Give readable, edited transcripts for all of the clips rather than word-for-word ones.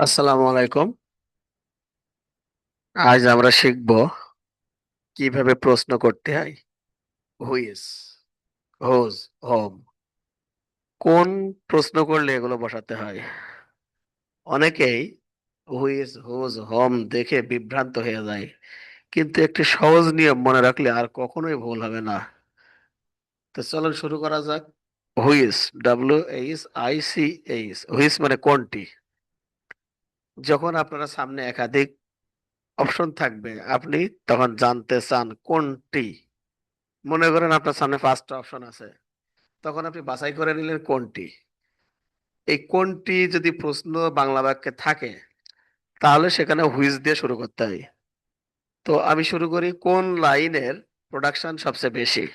আসসালামু আলাইকুম। আজ আমরা শিখব কিভাবে প্রশ্ন করতে হয়। হুইজ, হোজ, হোম, কোন প্রশ্ন করলে এগুলো বসাতে হয়। অনেকেই হুইজ, হোজ, হোম দেখে বিভ্রান্ত হয়ে যায়, কিন্তু একটি সহজ নিয়ম মনে রাখলে আর কখনোই ভুল হবে না। তো চলুন শুরু করা যাক। হুইজ, WHICH, হুইজ মানে কোনটি। যখন আপনার সামনে একাধিক অপশন থাকবে, আপনি তখন জানতে চান কোনটি। মনে করেন আপনার সামনে পাঁচটা অপশন আছে, তখন আপনি বাছাই করে নিলেন কোনটি। এই কোনটি যদি প্রশ্ন বাংলা বাক্যে থাকে, তাহলে সেখানে হুইজ দিয়ে শুরু করতে হয়। তো আমি শুরু করি, কোন লাইনের প্রোডাকশন সবচেয়ে বেশি।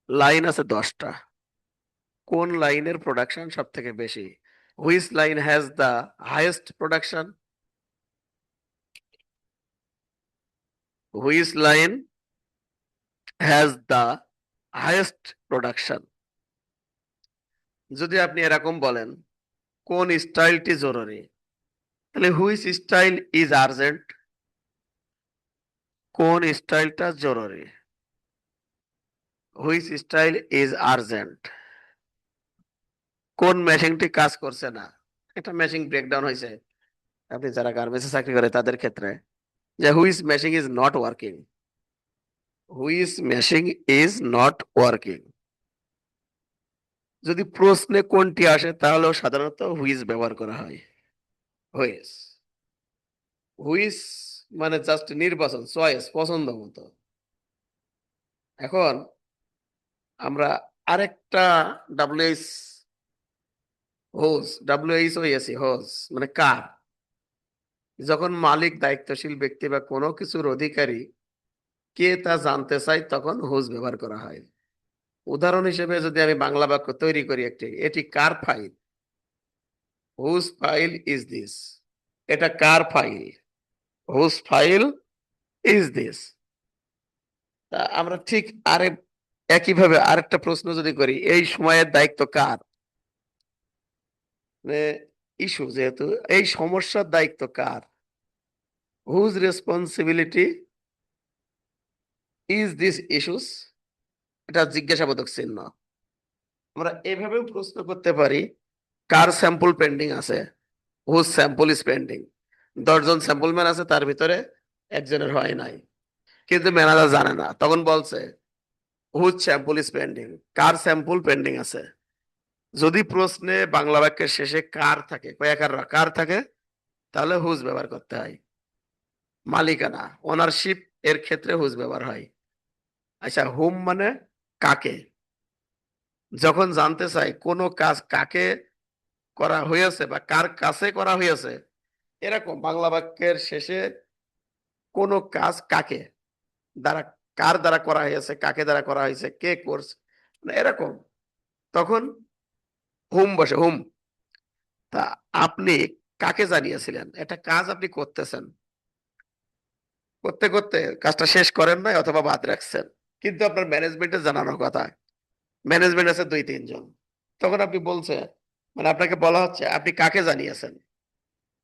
লাইন আছে 10টা। কোন লাইনের প্রোডাকশন সব থেকে বেশি? Which line has the highest production? Which line has the highest production? যদি আপনি এরকম বলেন, কোন স্টাইলটি জরুরি, তাহলে হুইচ স্টাইল ইজ আর্জেন্ট। কোন স্টাইলটা জরুরি, হুইচ স্টাইল ইজ আর্জেন্ট। কোন মেশিনটি কাজ করছে না, একটা মেশিন ব্রেকডাউন হয়েছে, আপনি যারা গার্মেন্টসে চাকরি করে তাদের ক্ষেত্রে, যে which machine is not working. Which machine is not working. যদি প্রশ্নে কোনটি আসে, তাহলেও সাধারণত হুইচ ব্যবহার করা হয়। হুইচ, হুইচ মানে জাস্ট নির্বাচন, চয়েস, পছন্দ মতো। এখন আমরা আরেকটা ডাব্লিউএইচ, হোজ, WHOS, হোজ মানে কার। যখন মালিক, দায়িত্বশীল ব্যক্তি বা কোনো কিছুর অধিকারী কে তা জানতে চায়, তখন হুজ ব্যবহার করা হয়। উদাহরণ হিসেবে যদি আমি বাংলা বাক্য তৈরি করি, একটি, এটি কার file? Whose file is this? এটা কার file? Whose file is this? তা আমরা ঠিক আরে একইভাবে আরেকটা প্রশ্ন যদি করি, এই সময়ের দায়িত্ব কার? ইস্যু যেহেতু, এই সমস্যার দায়িত্ব কার? Whose responsibility is this issues? এটা জিজ্ঞাসাবোধক চিহ্ন। আমরা এভাবেও প্রশ্ন করতে পারি, কার স্যাম্পল পেন্ডিং আছে? Whose sample is pending? 10 জন স্যাম্পল ম্যান আছে, তার ভিতরে একজনের হয় নাই, কিন্তু ম্যানেজার জানে না, তখন বলছে হুজ স্যাম্পল ইজ পেন্ডিং, কার স্যাম্পল পেন্ডিং আছে। যদি প্রশ্নে বাংলা বাক্যের শেষে কার থাকে, কয়েকার কার থাকে, তাহলে হুজ ব্যবহার করতে হয়। মালিকানা, ওনারশিপ, এর ক্ষেত্রে হুজ ব্যবহার হয়। আচ্ছা, হুম মানে কাকে। যখন জানতে চাই কোনো কাজ কাকে করা হয়েছে বা কার কাছে করা হয়েছে, এরকম বাংলা বাক্যের শেষে কোনো কাজ কাকে দ্বারা, কার দ্বারা করা হয়েছে, কাকে দ্বারা করা হয়েছে, কে করছে, মানে এরকম, তখন হুম বসে, হুম। তা আপনি কাকে জানিয়েছিলেন, একটা কাজ আপনি করতেছেন, করতে করতে কাজটা শেষ করেন নাই অথবা বাদ রাখছেন, কিন্তু আপনার ম্যানেজমেন্টে জানানোর কথা। ম্যানেজমেন্ট আছে 2-3 জন, তখন আপনি বলছে, মানে আপনাকে বলা হচ্ছে, আপনি কাকে জানিয়েছেন?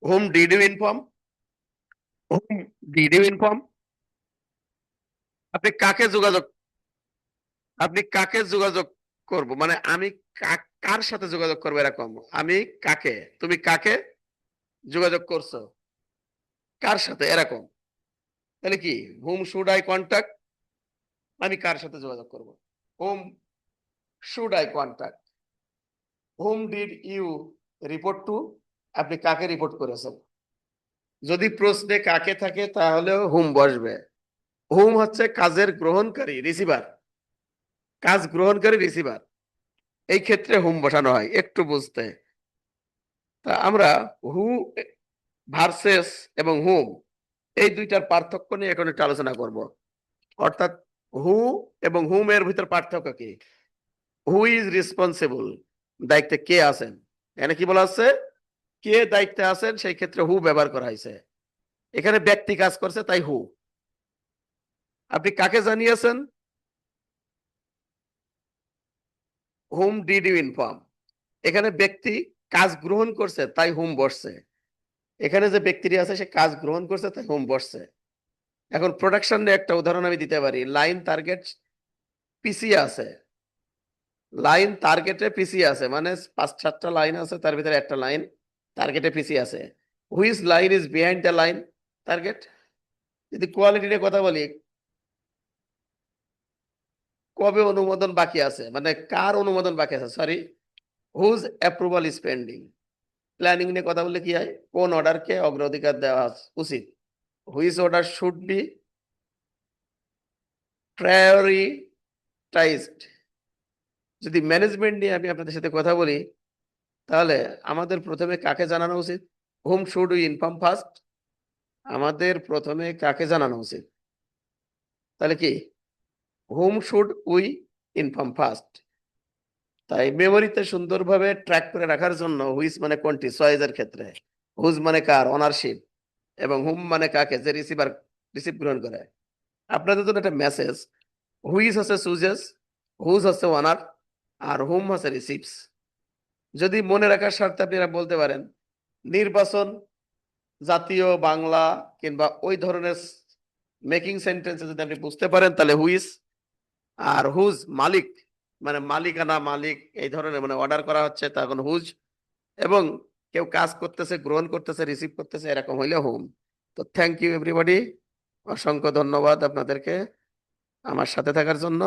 Whom did you inform? Whom did you inform? আপনি কাকে যোগাযোগ, আপনি কাকে যোগাযোগ করব, মানে আমি কার সাথে যোগাযোগ করবো, এরকম। আমি কাকে, তুমি কাকে যোগাযোগ করছো, কার সাথে, এরকম। তাহলে কি, হুম শুড আই কন্ট্যাক্ট? আমি কার সাথে যোগাযোগ করব? Whom should I contact? Whom did you report to? আপনি কাকে রিপোর্ট করেছেন? যদি প্রশ্নে কাকে থাকে, তাহলেও হুম বসবে। হুম হচ্ছে কাজের গ্রহণকারী, রিসিভার, কাজ গ্রহণকারী রিসিভার, এই ক্ষেত্রে হুম বসানো হয়, একটু বুঝতে। তা আমরা হু ভার্সেস এবং হুম, এই দুইটার পার্থক্য নিয়ে এখন একটু আলোচনা করব। অর্থাৎ হু এবং হুম এর ভিতর পার্থক্য কি? হু ইজ রেসপন্সিবল, দায়িত্বে কে আছেন। এখানে কি বলা হচ্ছে, কে দায়িত্বে আছেন, সেই ক্ষেত্রে হু ব্যবহার করা হয়েছে। এখানে ব্যক্তি কাজ করছে, তাই হু। আপনি কাকে জানিয়েছেন, হুম ডিড ইউ ইনফর্ম। এখানে ব্যক্তি কাজ গ্রহণ করছে তাই হুম বসছে। এখানে যে ব্যক্তিটি আছে সে কাজ গ্রহণ করছে তাই হুম বসছে। এখন প্রোডাকশন একটা উদাহরণ আমি দিতে পারি। লাইন টার্গেট পিছিয়ে আছে, লাইন টার্গেটে পিছিয়ে আছে, মানে 5-7টা লাইন আছে, তার ভিতরে একটা লাইন টার্গেটে পিছিয়ে আছে। Which line is behind the line target? যদি কোয়ালিটি নিয়ে কথা বলি, কবে অনুমোদন বাকি আছে, মানে কার অনুমোদন বাকি আছে, sorry, whose approval is pending. Planning নিয়ে কথা বললে কি হয়, কোন অর্ডারকে অগ্রাধিকার দেওয়া উচিত, which order should be prioritised. যদি ম্যানেজমেন্ট নিয়ে আমি আপনাদের সাথে কথা বলি, তাহলে আমাদের প্রথমে কাকে জানানো উচিত, হুম শুড উই ইনফর্ম ফার্স্ট, আমাদের প্রথমে কাকে জানানো উচিত, তাহলে কি হুম শুড উই ইনফর্ম ফার্স্ট। তাই মেমোরিতে সুন্দরভাবে ট্র্যাক করে রাখার জন্য হুইচ মানে কোনটি চয়েসের ক্ষেত্রে, হুজ মানে কার অনারশিপ, এবং হুম মানে কাকে যে রিসিভ গ্রহণ করে। আপনাদের জন্য একটা মেসেজ, হুইচ হচ্ছে চুজেস, হুজ হচ্ছে ওনার, আর হুম হচ্ছে রিসিভস। যদি মনে রাখার স্বার্থে আপনারা বলতে পারেন নির্বাচন, জাতীয় বাংলা কিংবা ওই ধরনের মেকিং সেন্টেন্সে যদি আপনি বুঝতে পারেন তাহলে হুইচ, আর হুজ মালিক মানে মালিকানা, মালিক এই ধরনের মানে অর্ডার করা হচ্ছে তখন হুজ, এবং কেউ কাজ করতেছে, গ্রহণ করতেছে, রিসিভ করতেছে, এরকম হইলে হুম। তো থ্যাংক ইউ এভরিবডি, অসংখ্য ধন্যবাদ আপনাদেরকে আমার সাথে থাকার জন্য।